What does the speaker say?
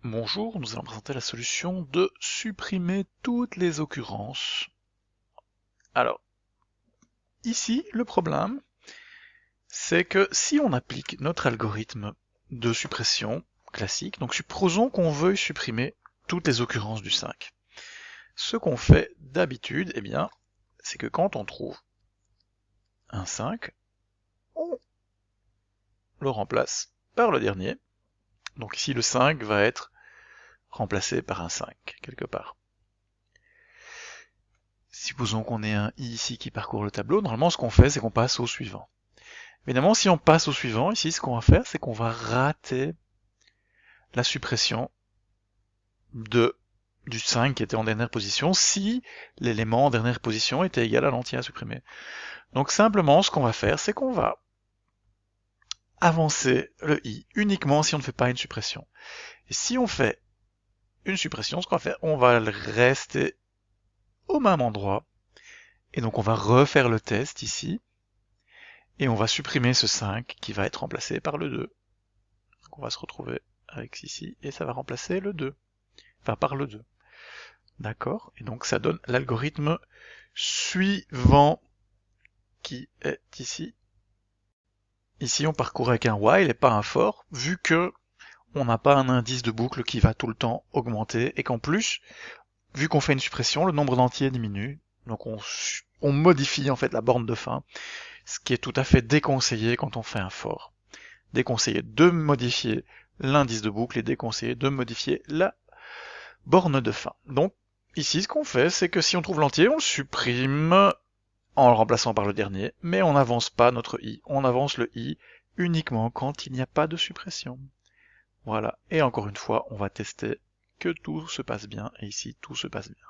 Bonjour, nous allons présenter la solution de supprimer toutes les occurrences. Alors, ici, le problème, c'est que si on applique notre algorithme de suppression classique, donc supposons qu'on veuille supprimer toutes les occurrences du 5. Ce qu'on fait d'habitude, eh bien, c'est que quand on trouve un 5, on le remplace par le dernier. Donc ici, le 5 va être remplacé par un 5, quelque part. Supposons qu'on ait un i ici qui parcourt le tableau, normalement ce qu'on fait c'est qu'on passe au suivant. Évidemment, si on passe au suivant, ici ce qu'on va faire c'est qu'on va rater la suppression du 5 qui était en dernière position si l'élément en dernière position était égal à l'entier à supprimer. Donc simplement ce qu'on va faire c'est qu'on va avancer le i uniquement si on ne fait pas une suppression. Et si on fait une suppression, ce qu'on va faire, on va rester au même endroit. Et donc on va refaire le test ici. Et on va supprimer ce 5 qui va être remplacé par le 2. Donc on va se retrouver avec ici, et ça va remplacer le 2. Enfin, par le 2. D'accord? Et donc ça donne l'algorithme suivant qui est ici. Ici on parcourt avec un while et pas un for, vu que on n'a pas un indice de boucle qui va tout le temps augmenter, et qu'en plus, vu qu'on fait une suppression, le nombre d'entiers diminue, donc on modifie en fait la borne de fin, ce qui est tout à fait déconseillé quand on fait un for. Déconseillé de modifier l'indice de boucle et déconseillé de modifier la borne de fin. Donc ici ce qu'on fait c'est que si on trouve l'entier on le supprime en le remplaçant par le dernier, mais on n'avance pas notre i, on avance le i uniquement quand il n'y a pas de suppression. Voilà, et encore une fois on va tester que tout se passe bien, et ici tout se passe bien.